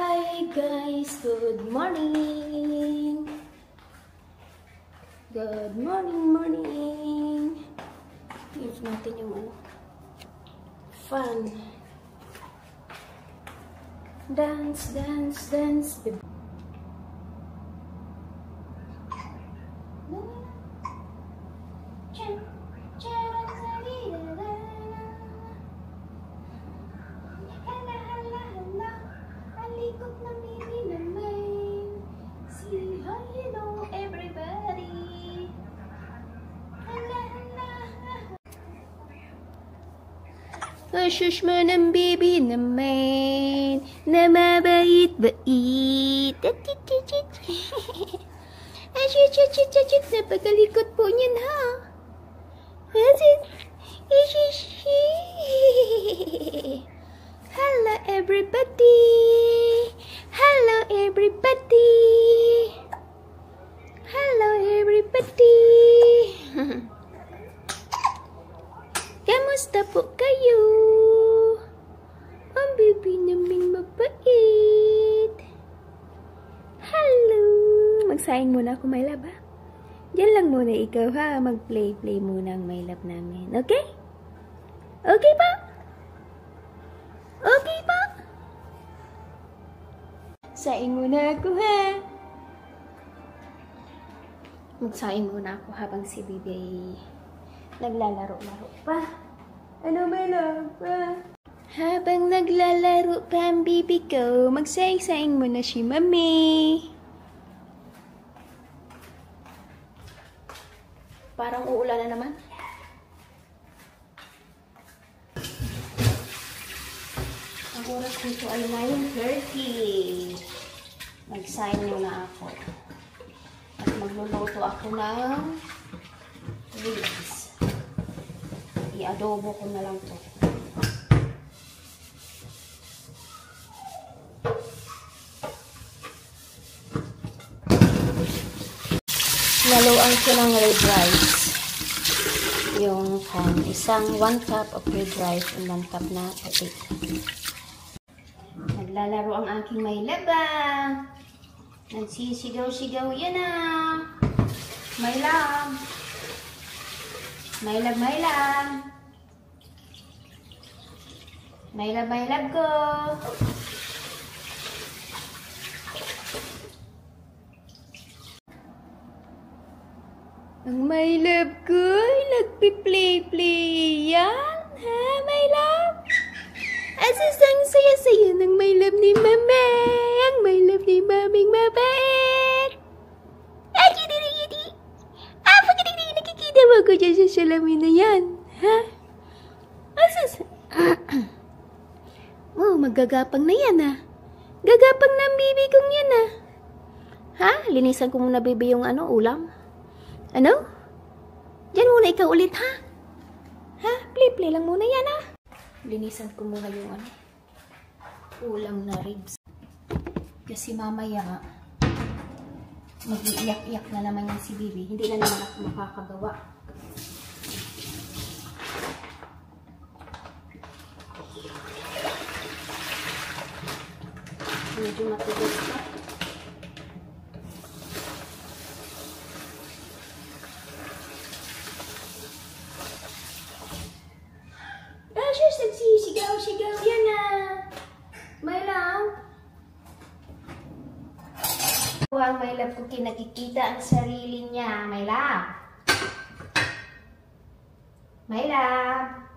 Hi guys, good morning. Good morning. Use natin yung fan. Dance. Alikot ng baby naman. Say hello everybody. Hala. Asyos mo ng baby naman. Na mabait-bait. Asyos. Napakalikot po niyan ha. Hello everybody. Hello everybody. Kamusta po kayo? Ang baby naming mabait. Hello. Magsaing muna ako, my love, ha? Diyan lang muna ikaw, ha? Mag-play muna ang my love namin. Okay? Okay pa? Okay pa? Saing muna ako, ha? Magsaing muna ako habang si Bibi naglalaro-laro pa. Ano ba pa? Habang naglalaro pa ang bibi ko, magsaing-saing muna si Mami. Parang uulan na naman. Ang oras dito ay 9:30. Magsaing muna ako. At magluluto ako ng ribs. I-adobo ko na lang to. Laluan ko ng red rice. Yung isang 1 cup of red rice and 1 cup na potato. Naglalaro ang aking may laba. Nagsisigaw-sigaw yan na. My love. My love ko. Ang my love ko ay nagpi-play yan. Ha, my love? Asasang saya-saya ng my love ni Mama. Ang my love ni Maming mabait. Nakikita mo ko dyan sa salamin na yan. Ha? Oh, maggagapang na yan, ha? Gagapang na ang bibi kong yan, ha? Ha? Linisan ko muna, bibi, yung ulam. Ano? Diyan muna ikaw ulit, ha? Ha? Play lang muna yan, ha? Linisan ko muna yung ulam na ribs. Kasi mamaya, mag-iiyak-iyak na naman yan si Bibi. Hindi na naman ako makakagawa. Medyo matigas pa. Ashes, nagsisigaw-sigaw yan na. My love. Ang my love ko kinakikita ang sarili niya. My love. My love.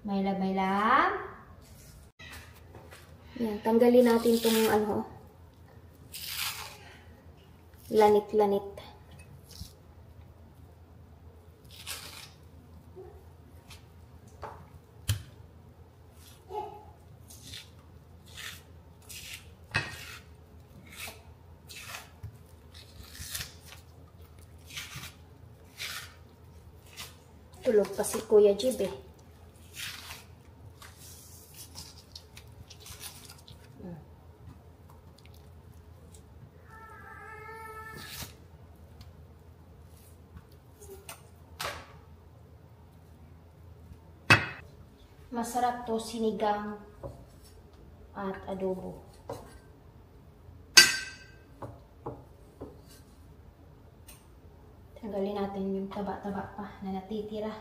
My love. Yan, tanggalin natin itong lanit-lanit. Tulog pa si Kuya Jib, eh. Masarap to sinigang at adobo. Tanggalin natin yung taba-taba pa na natitira.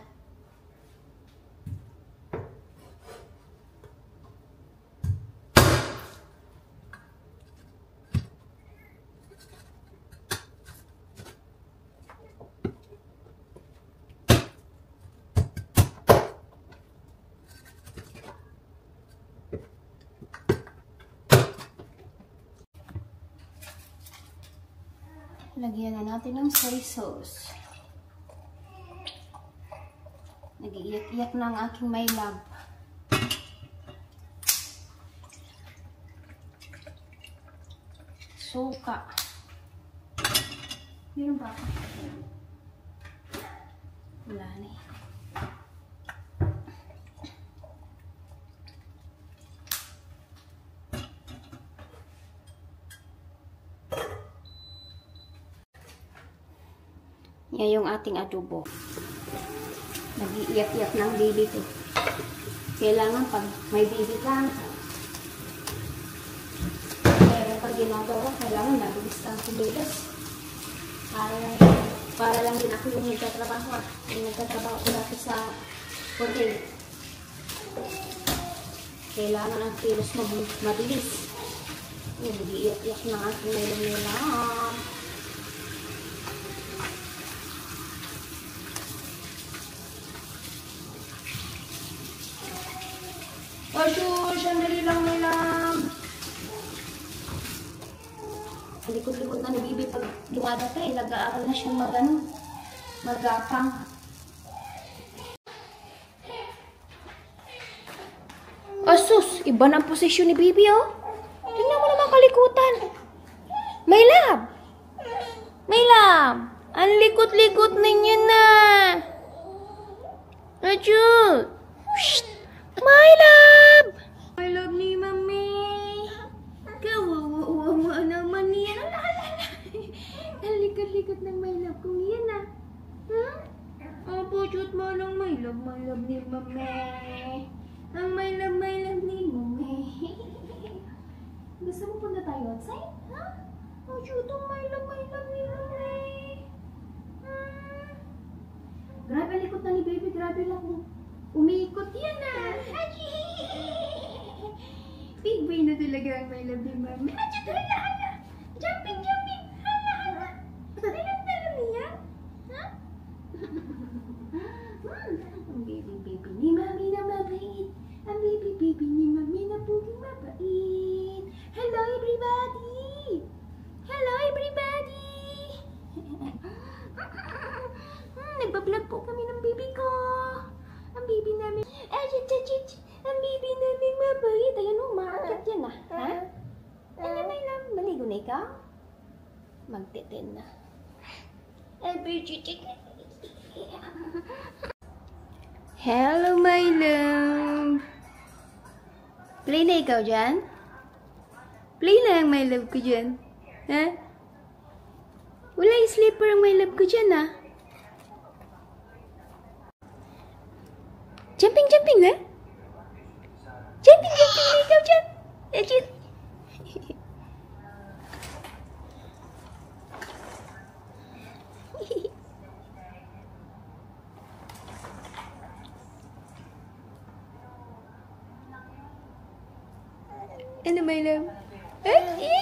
Lagyan na natin ng soy sauce. Nag-iiyak-iyak na ang aking my love. Suka. Meron ba? Wala na eh. Yan yung ating adobo. Nag-iiyak-iyak ng baby ko. Kailangan pag may baby ka, pero pag ginagawa, kailangan nabilis kang kumilos. Para lang din ako yung nagtatrabaho. Yung nagtatrabaho ko dati sa hotel. Kailangan ang kilos mo mabilis. Nag-iiyak-iyak ng ating nilang. Ashush, sandali lang nila. Likod-likod na ni Bibi pag dumadata eh. Nag-aaral na siyang magapang. Asus, iba na ang posisyon ni Bibi oh. Tingnan mo naman kalikutan. May lab. May lab. Ang likod-likod ninyo na. Ashush. Shh. My love! My love ni Mami. Kawawa naman niya. Ang likod-likod ng my love kong yan ah. Ang pusyot mo ng my love ni Mami. Ang my love ni Mami. Gusto mo punta tayo outside? Ha? Ang pusyot ang my love ni Mami. Grabe likod na ni baby. Grabe lang mo. Umiikot yan ah. Big boy na talaga ang my love ni Mami. Hala. Jumping. Hala. Dalam niya. Ha? Ang baby ni Mami na mabait. Ang baby ni Mami na puging mabait. Hello everybody. Nagbablog po kami ng baby ko. Ang baby namin. Ang baby namin mabait. Ayan o, maakyat yan ah. Ha? Ano may lang? Maligo na ikaw? Magtiten na. Hello my love. Play na ikaw dyan? Play na ang my love ko dyan. Ha? Wala yung sleeper ang my love ko dyan ah. Jumping na? Jumping na ikaw dyan. Ajit. Ano my love?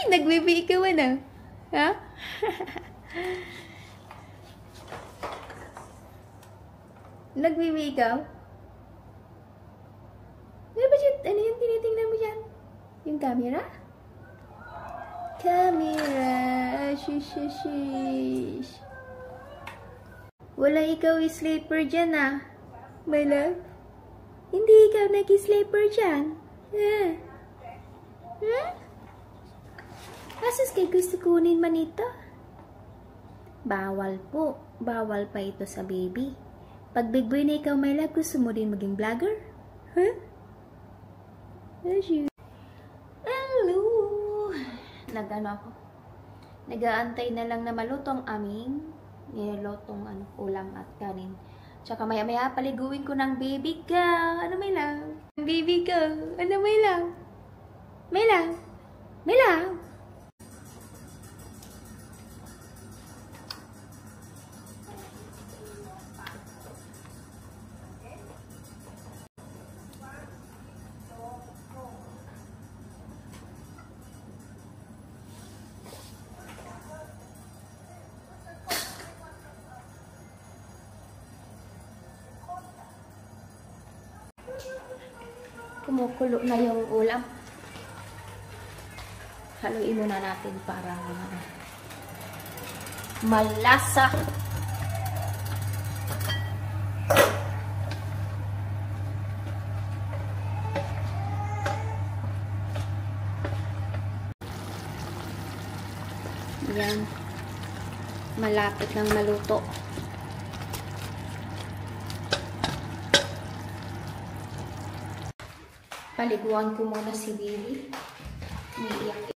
Nagbibi ikaw ano? Ha? Nagbibi ikaw? Ano yung tinitingnan mo dyan? Yung camera? Shish. Wala ikaw sleeper dyan ah. My love? Hindi ikaw nag-sleeper dyan. Asus kay gusto kunin man ito? Bawal po. Bawal pa ito sa baby. Pag big boy na ikaw, my love, gusto mo din maging vlogger? Hello! Nag-ano ako? Nag-aantay na lang na maluto ang aming nilolotong ulam at kanin. Tsaka maya-maya paliguin ko ng baby ka. Ano may love? baby ko. Ano, my love? My love? My love? Kumukulo na yung ulam. Haluin muna natin para malasa. Yan. Malapit ng maluto. Paliguan ko muna si baby.